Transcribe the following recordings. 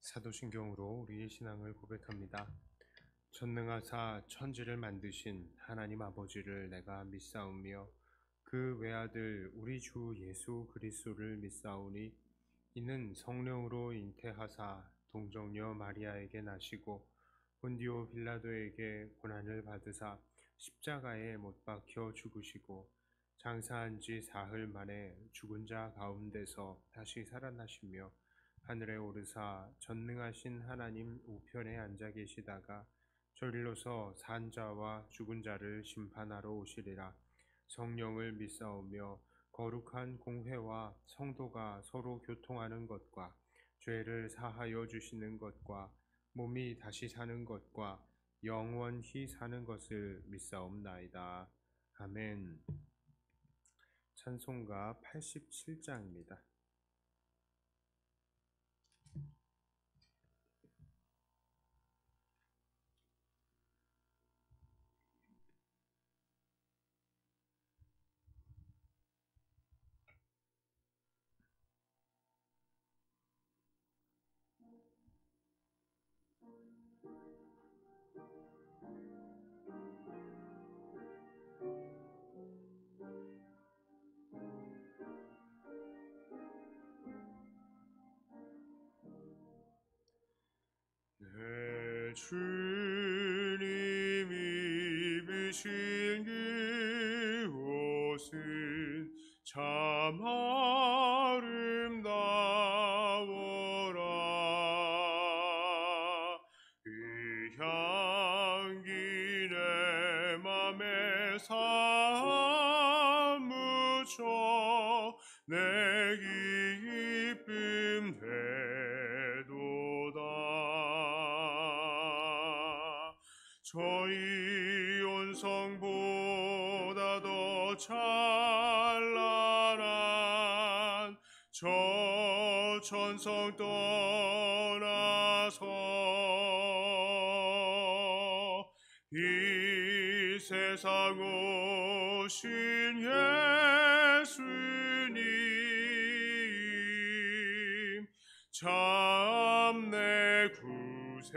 사도신경으로 우리의 신앙을 고백합니다. 전능하사 천지를 만드신 하나님 아버지를 내가 믿사오며 그 외아들 우리 주 예수 그리스도를 믿사오니 이는 성령으로 잉태하사 동정녀 마리아에게 나시고 본디오 빌라도에게 고난을 받으사 십자가에 못 박혀 죽으시고 장사한 지 사흘 만에 죽은 자 가운데서 다시 살아나시며 하늘에 오르사 전능하신 하나님 우편에 앉아 계시다가 저리로서 산 자와 죽은 자를 심판하러 오시리라. 성령을 믿사오며 거룩한 공회와 성도가 서로 교통하는 것과 죄를 사하여 주시는 것과 몸이 다시 사는 것과 영원히 사는 것을 믿사옵나이다. 아멘. 찬송가 87장입니다. 내 주님이 입으신 그 옷은 참 아름다워라. 그 향기 내 맘에 사무쳐 내 기쁨 되도다. 저희 온성보다 더 찬란한 저 천성 떠나서 이 세상 오신 예수님 참 내 구세주.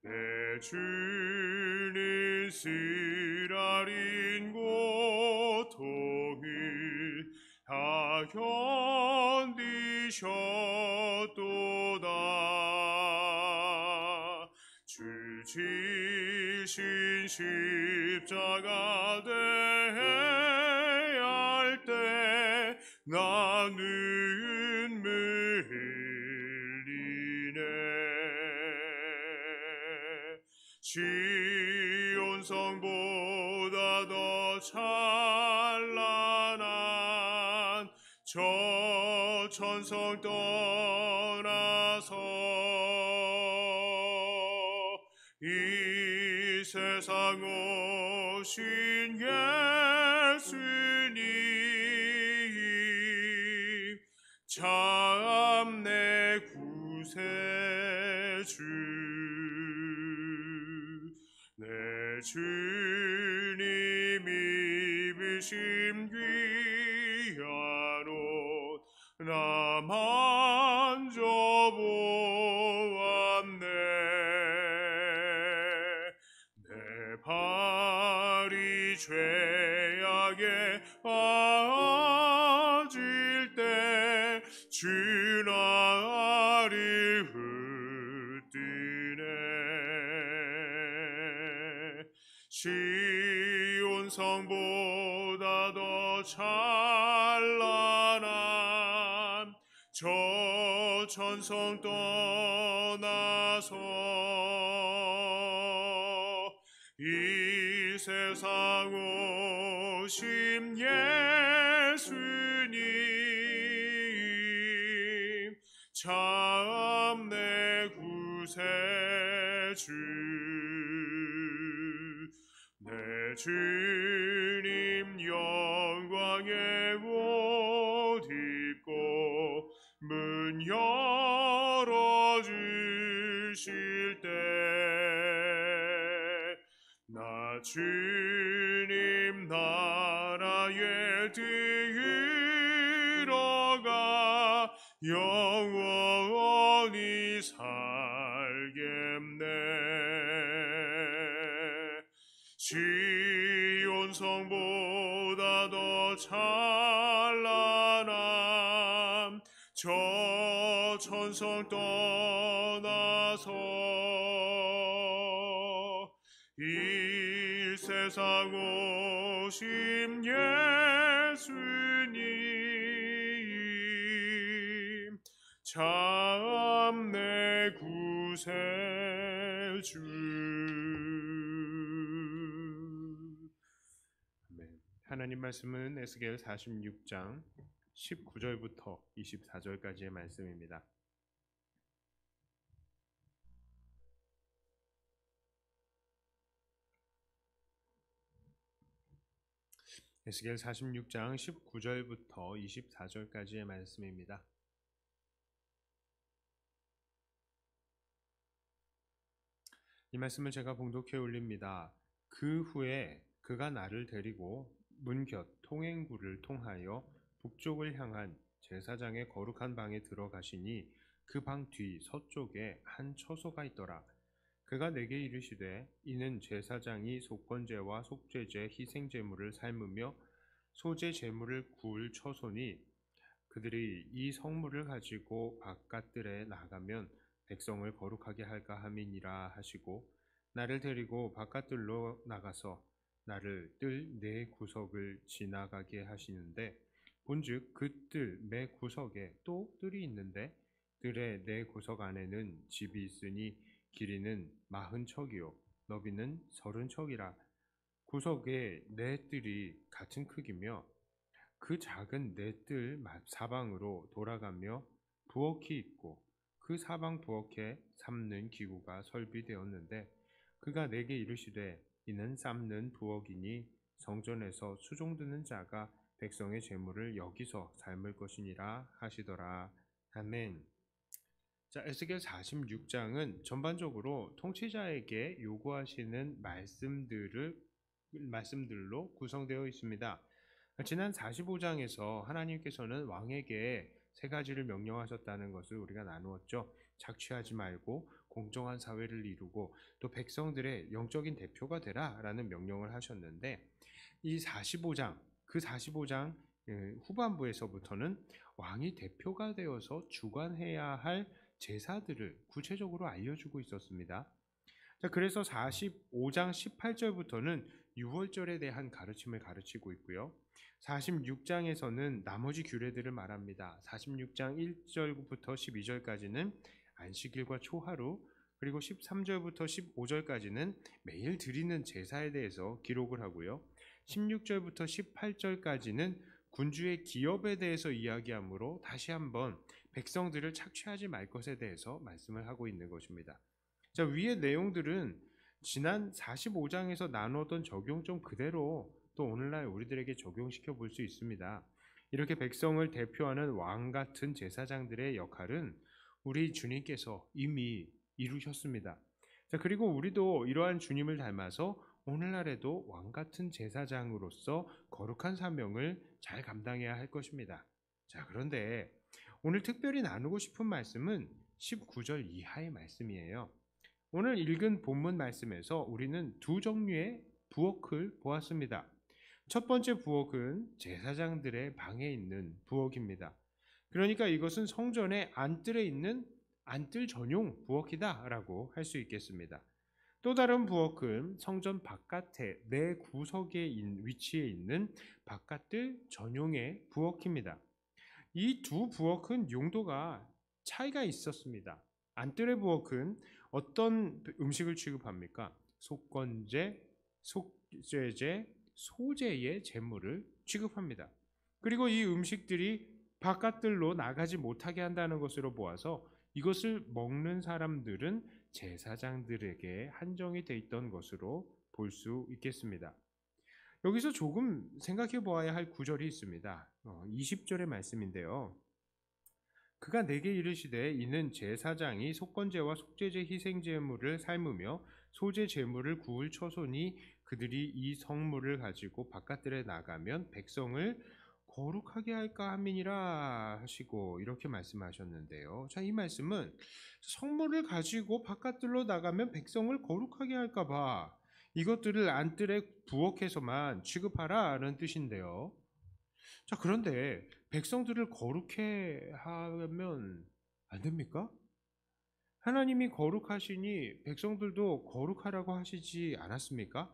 내 주는 쓰라린 고통을 다 견디셨도다. 주 지신 십자가 대할 때 나는 흘리네. 시온성보다 더 찬란한 저 천성 떠나서 이 세상 오신 예수님 참 내 구세주. 내 주님 입으신 귀한 옷 나 만져보았네. 내 발이 죄악에 빠질 때 주 나를 붙드네. 시온성보다 더 찬란한 저 천성 떠나서 이 세상 오신 예수님 참 내 구세주. 내 주님 영광의 옷 입고 문 열어주실 때 나 주님 나라에 들어가 영원히 살겠네. 시온 성보다 더 찬란한 저 천성 떠나서 이 세상 오심 예수님 참 내 구세주. 하나님 말씀은 에스겔 46장 19절부터 24절까지의 말씀입니다. 에스겔 46장 19절부터 24절까지의 말씀입니다. 이 말씀을 제가 봉독해 올립니다. 그 후에 그가 나를 데리고 문 곁 통행구를 통하여 북쪽을 향한 제사장의 거룩한 방에 들어가시니 그 방 뒤 서쪽에 한 처소가 있더라. 그가 내게 이르시되 이는 제사장이 속건제와 속죄제 희생제물을 삶으며 소제 제물을 구울 처소니 그들이 이 성물을 가지고 바깥들에 나가면 백성을 거룩하게 할까 함이니라 하시고 나를 데리고 바깥들로 나가서 나를 뜰 네 구석을 지나가게 하시는데 본즉 그 뜰 매 구석에 또 뜰이 있는데 뜰의 네 구석 안에는 집이 있으니 길이는 40척이요 너비는 30척이라. 구석에 네 뜰이 같은 크기며 그 작은 네 뜰 사방으로 돌아가며 부엌이 있고 그 사방 부엌에 삶는 기구가 설비되었는데 그가 내게 이르시되 이는 삶는 부엌이니 성전에서 수종드는 자가 백성의 재물을 여기서 삶을 것이니라 하시더라. 아멘. 자, 에스겔 46장은 전반적으로 통치자에게 요구하시는 말씀들로 구성되어 있습니다. 지난 45장에서 하나님께서는 왕에게 세 가지를 명령하셨다는 것을 우리가 나누었죠. 착취하지 말고 공정한 사회를 이루고 또 백성들의 영적인 대표가 되라 라는 명령을 하셨는데 이 45장, 그 45장 후반부에서부터는 왕이 대표가 되어서 주관해야 할 제사들을 구체적으로 알려주고 있었습니다. 자, 그래서 45장 18절부터는 유월절에 대한 가르침을 가르치고 있고요. 46장에서는 나머지 규례들을 말합니다. 46장 1절부터 12절까지는 안식일과 초하루, 그리고 13절부터 15절까지는 매일 드리는 제사에 대해서 기록을 하고요. 16절부터 18절까지는 군주의 기업에 대해서 이야기하므로 다시 한번 백성들을 착취하지 말 것에 대해서 말씀을 하고 있는 것입니다. 자, 위의 내용들은 지난 45장에서 나누었던 적용점 그대로 또 오늘날 우리들에게 적용시켜 볼 수 있습니다. 이렇게 백성을 대표하는 왕 같은 제사장들의 역할은 우리 주님께서 이미 이루셨습니다. 자, 그리고 우리도 이러한 주님을 닮아서 오늘날에도 왕 같은 제사장으로서 거룩한 사명을 잘 감당해야 할 것입니다. 자, 그런데 오늘 특별히 나누고 싶은 말씀은 19절 이하의 말씀이에요. 오늘 읽은 본문 말씀에서 우리는 두 종류의 부엌을 보았습니다. 첫 번째 부엌은 제사장들의 방에 있는 부엌입니다. 그러니까 이것은 성전의 안뜰에 있는 안뜰 전용 부엌이다라고 할 수 있겠습니다. 또 다른 부엌은 성전 바깥에 내 구석에 위치해 있는 바깥뜰 전용의 부엌입니다. 이 두 부엌은 용도가 차이가 있었습니다. 안뜰의 부엌은 어떤 음식을 취급합니까? 속건제, 속죄제, 소제의 제물을 취급합니다. 그리고 이 음식들이 바깥들로 나가지 못하게 한다는 것으로 보아서 이것을 먹는 사람들은 제사장들에게 한정이 돼 있던 것으로 볼 수 있겠습니다. 여기서 조금 생각해 보아야 할 구절이 있습니다. 20절의 말씀인데요. 그가 내게 이르시되 이는 제사장이 속건제와 속죄제 희생제물을 삶으며 소제 제물을 구울 처소니 그들이 이 성물을 가지고 바깥들에 나가면 백성을 거룩하게 할까 함이니라 하시고 이렇게 말씀하셨는데요. 자, 이 말씀은 성물을 가지고 바깥들로 나가면 백성을 거룩하게 할까 봐 이것들을 안뜰에 부엌에서만 취급하라는 뜻인데요. 자, 그런데 백성들을 거룩해 하면 안 됩니까? 하나님이 거룩하시니 백성들도 거룩하라고 하시지 않았습니까?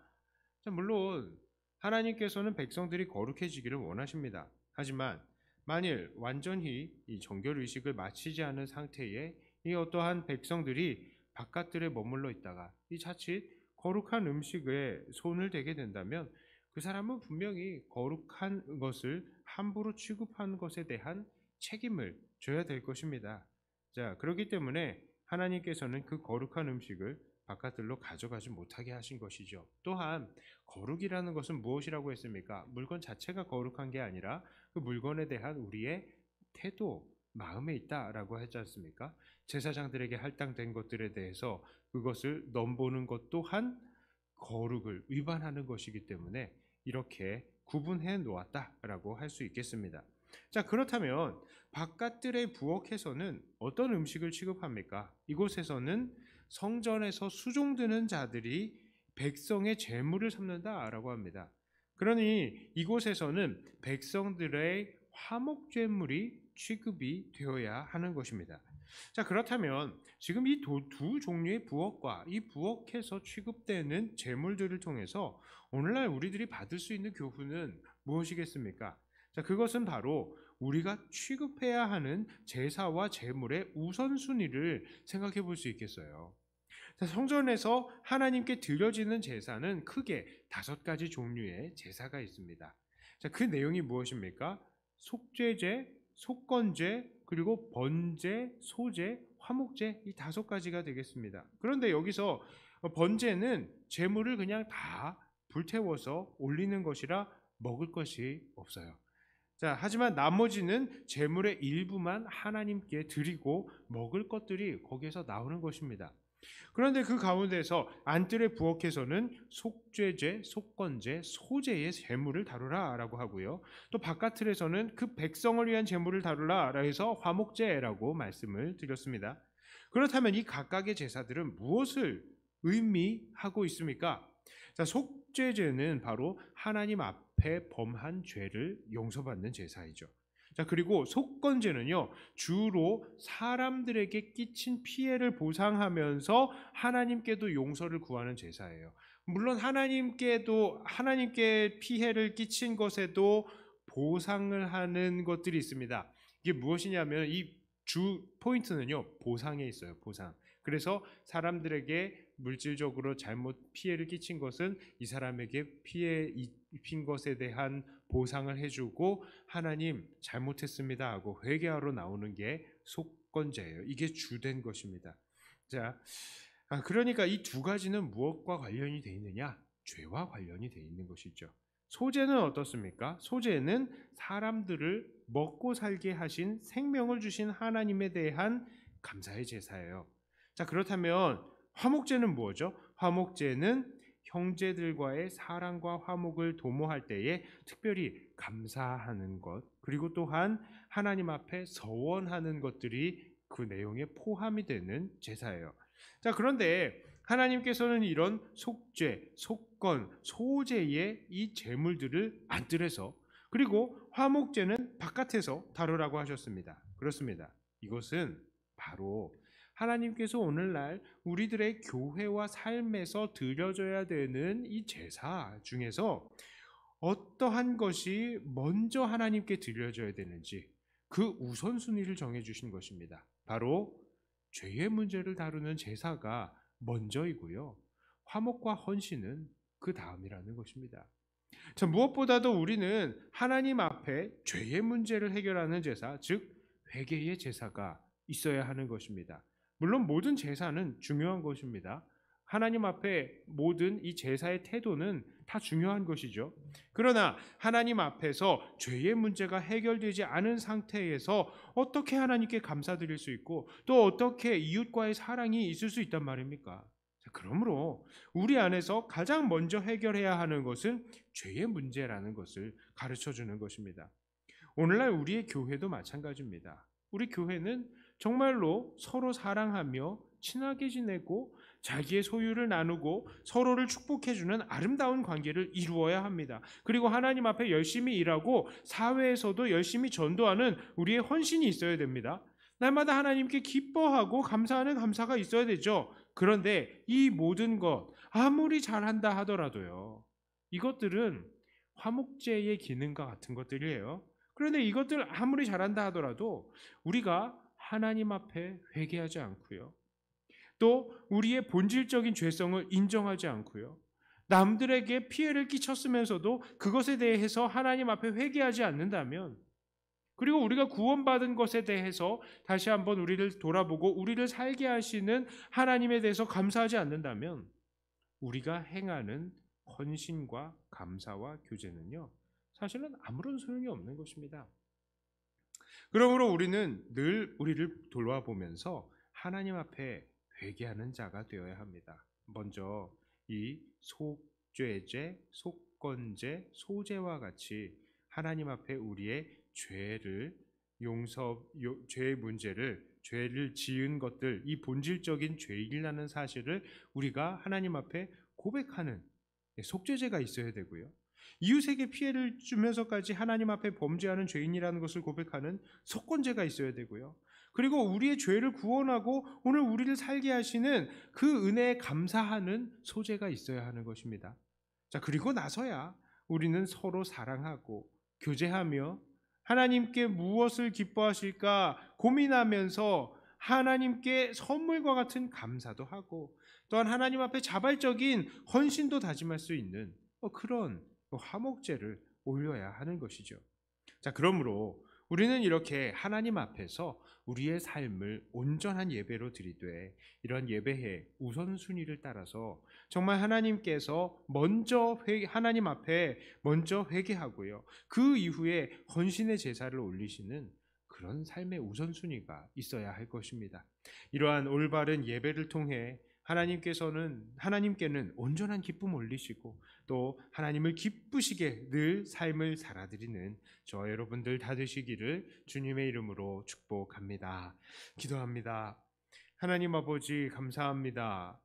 자, 물론 하나님께서는 백성들이 거룩해지기를 원하십니다. 하지만 만일 완전히 이 정결 의식을 마치지 않은 상태에 이 어떠한 백성들이 바깥들에 머물러 있다가 이 자칫 거룩한 음식에 손을 대게 된다면 그 사람은 분명히 거룩한 것을 함부로 취급한 것에 대한 책임을 져야 될 것입니다. 자, 그렇기 때문에 하나님께서는 그 거룩한 음식을 바깥들로 가져가지 못하게 하신 것이죠. 또한 거룩이라는 것은 무엇이라고 했습니까? 물건 자체가 거룩한 게 아니라 그 물건에 대한 우리의 태도, 마음에 있다라고 했지 않습니까? 제사장들에게 할당된 것들에 대해서 그것을 넘보는 것 또한 거룩을 위반하는 것이기 때문에 이렇게 구분해 놓았다라고 할 수 있겠습니다. 자, 그렇다면 바깥들의 부엌에서는 어떤 음식을 취급합니까? 이곳에서는 성전에서 수종드는 자들이 백성의 재물을 삼는다라고 합니다. 그러니 이곳에서는 백성들의 화목제물이 취급이 되어야 하는 것입니다. 자, 그렇다면 지금 이 두 종류의 부엌과 이 부엌에서 취급되는 제물들을 통해서 오늘날 우리들이 받을 수 있는 교훈은 무엇이겠습니까? 자, 그것은 바로 우리가 취급해야 하는 제사와 제물의 우선순위를 생각해 볼 수 있겠어요. 자, 성전에서 하나님께 드려지는 제사는 크게 5가지 종류의 제사가 있습니다. 자, 그 내용이 무엇입니까? 속죄제, 속건제, 그리고 번제, 소제, 화목제, 이 5가지가 되겠습니다. 그런데 여기서 번제는 제물을 그냥 다 불태워서 올리는 것이라 먹을 것이 없어요. 자, 하지만 나머지는 제물의 일부만 하나님께 드리고 먹을 것들이 거기에서 나오는 것입니다. 그런데 그 가운데서 안뜰의 부엌에서는 속죄제, 속건제, 소제의 제물을 다루라라고 하고요. 또 바깥틀에서는 그 백성을 위한 제물을 다루라 해서 화목제라고 말씀을 드렸습니다. 그렇다면 이 각각의 제사들은 무엇을 의미하고 있습니까? 자, 속죄제는 바로 하나님 앞에 범한 죄를 용서받는 제사이죠. 자, 그리고 속건제는요, 주로 사람들에게 끼친 피해를 보상하면서 하나님께도 용서를 구하는 제사예요. 물론 하나님께 피해를 끼친 것에도 보상을 하는 것들이 있습니다. 이게 무엇이냐면 이 주 포인트는요, 보상에 있어요. 보상. 그래서 사람들에게 물질적으로 잘못 피해를 끼친 것은 이 사람에게 피해 입힌 것에 대한 보상을 해주고 하나님 잘못했습니다 하고 회개하러 나오는 게 속건제예요. 이게 주된 것입니다. 자, 그러니까 이 2가지는 무엇과 관련이 되어 있느냐? 죄와 관련이 되어 있는 것이죠. 소제는 어떻습니까? 소제는 사람들을 먹고 살게 하신 생명을 주신 하나님에 대한 감사의 제사예요. 자, 그렇다면 화목제는 뭐죠? 화목제는 형제들과의 사랑과 화목을 도모할 때에 특별히 감사하는 것, 그리고 또한 하나님 앞에 서원하는 것들이 그 내용에 포함이 되는 제사예요. 자, 그런데 하나님께서는 이런 속죄, 속건, 소제의 이 제물들을 안뜰에서, 그리고 화목제는 바깥에서 다루라고 하셨습니다. 그렇습니다. 이것은 바로 하나님께서 오늘날 우리들의 교회와 삶에서 드려져야 되는 이 제사 중에서 어떠한 것이 먼저 하나님께 드려져야 되는지 그 우선순위를 정해주신 것입니다. 바로 죄의 문제를 다루는 제사가 먼저이고요. 화목과 헌신은 그 다음이라는 것입니다. 자, 무엇보다도 우리는 하나님 앞에 죄의 문제를 해결하는 제사, 즉 회개의 제사가 있어야 하는 것입니다. 물론 모든 제사는 중요한 것입니다. 하나님 앞에 모든 이 제사의 태도는 다 중요한 것이죠. 그러나 하나님 앞에서 죄의 문제가 해결되지 않은 상태에서 어떻게 하나님께 감사드릴 수 있고 또 어떻게 이웃과의 사랑이 있을 수 있단 말입니까? 그러므로 우리 안에서 가장 먼저 해결해야 하는 것은 죄의 문제라는 것을 가르쳐 주는 것입니다. 오늘날 우리의 교회도 마찬가지입니다. 우리 교회는 정말로 서로 사랑하며 친하게 지내고 자기의 소유를 나누고 서로를 축복해주는 아름다운 관계를 이루어야 합니다. 그리고 하나님 앞에 열심히 일하고 사회에서도 열심히 전도하는 우리의 헌신이 있어야 됩니다. 날마다 하나님께 기뻐하고 감사하는 감사가 있어야 되죠. 그런데 이 모든 것 아무리 잘한다 하더라도요, 이것들은 화목제의 기능과 같은 것들이에요. 그런데 이것들 아무리 잘한다 하더라도 우리가 하나님 앞에 회개하지 않고요, 또 우리의 본질적인 죄성을 인정하지 않고요, 남들에게 피해를 끼쳤으면서도 그것에 대해서 하나님 앞에 회개하지 않는다면, 그리고 우리가 구원받은 것에 대해서 다시 한번 우리를 돌아보고 우리를 살게 하시는 하나님에 대해서 감사하지 않는다면, 우리가 행하는 헌신과 감사와 교제는요, 사실은 아무런 소용이 없는 것입니다. 그러므로 우리는 늘 우리를 돌아보면서 하나님 앞에 회개하는 자가 되어야 합니다. 먼저 이 속죄제, 속건제, 소제와 같이 하나님 앞에 우리의 죄의 문제를, 죄를 지은 것들, 이 본질적인 죄이라는 사실을 우리가 하나님 앞에 고백하는 속죄제가 있어야 되고요. 이웃에게 피해를 주면서까지 하나님 앞에 범죄하는 죄인이라는 것을 고백하는 속건제가 있어야 되고요. 그리고 우리의 죄를 구원하고 오늘 우리를 살게 하시는 그 은혜에 감사하는 소제가 있어야 하는 것입니다. 자, 그리고 나서야 우리는 서로 사랑하고 교제하며 하나님께 무엇을 기뻐하실까 고민하면서 하나님께 선물과 같은 감사도 하고, 또한 하나님 앞에 자발적인 헌신도 다짐할 수 있는 그런 화목제를 올려야 하는 것이죠. 자, 그러므로 우리는 이렇게 하나님 앞에서 우리의 삶을 온전한 예배로 드리되, 이런 예배의 우선순위를 따라서 정말 하나님께서 하나님 앞에 먼저 회개하고요, 그 이후에 헌신의 제사를 올리시는 그런 삶의 우선순위가 있어야 할 것입니다. 이러한 올바른 예배를 통해 하나님께는 온전한 기쁨 올리시고, 또 하나님을 기쁘시게 늘 삶을 살아드리는 저 여러분들 다 되시기를 주님의 이름으로 축복합니다. 기도합니다. 하나님 아버지, 감사합니다.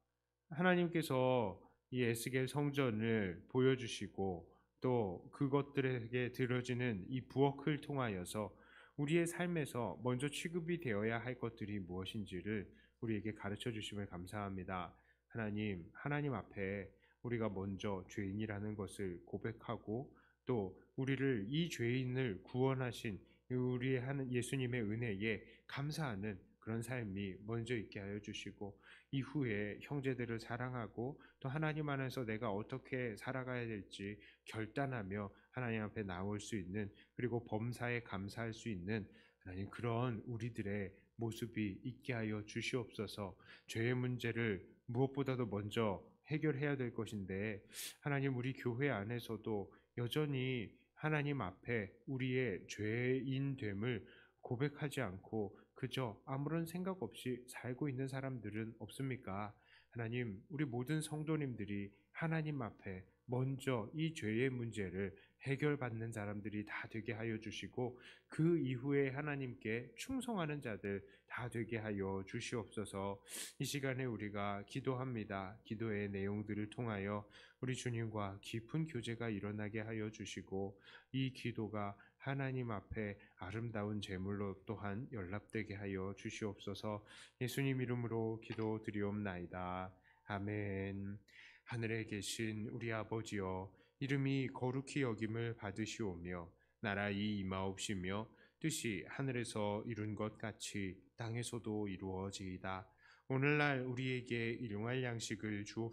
하나님께서 이 에스겔 성전을 보여주시고 또 그것들에게 들어지는 이 부엌을 통하여서 우리의 삶에서 먼저 취급이 되어야 할 것들이 무엇인지를 우리에게 가르쳐 주심을 감사합니다. 하나님 앞에 우리가 먼저 죄인이라는 것을 고백하고, 또 우리를, 이 죄인을 구원하신 우리의 하는 예수님의 은혜에 감사하는 그런 삶이 먼저 있게 하여 주시고, 이후에 형제들을 사랑하고 또 하나님 안에서 내가 어떻게 살아가야 될지 결단하며 하나님 앞에 나올 수 있는, 그리고 범사에 감사할 수 있는 하나님, 그런 우리들의 모습이 있게 하여 주시옵소서. 죄의 문제를 무엇보다도 먼저 해결해야 될 것인데, 하나님, 우리 교회 안에서도 여전히 하나님 앞에 우리의 죄인됨을 고백하지 않고 그저 아무런 생각 없이 살고 있는 사람들은 없습니까? 하나님, 우리 모든 성도님들이 하나님 앞에 먼저 이 죄의 문제를 해결받는 사람들이 다 되게 하여 주시고, 그 이후에 하나님께 충성하는 자들 다 되게 하여 주시옵소서. 이 시간에 우리가 기도합니다. 기도의 내용들을 통하여 우리 주님과 깊은 교제가 일어나게 하여 주시고, 이 기도가 하나님 앞에 아름다운 제물로 또한 연락되게 하여 주시옵소서. 예수님 이름으로 기도드리옵나이다. 아멘. 하늘에 계신 우리 아버지여, 이름이 거룩히 여김을 받으시오며 나라의 임하옵시며 뜻이 하늘에서 이룬 것 같이 땅에서도 이루어지이다. 오늘날 우리에게 일용할 양식을 주옵소서.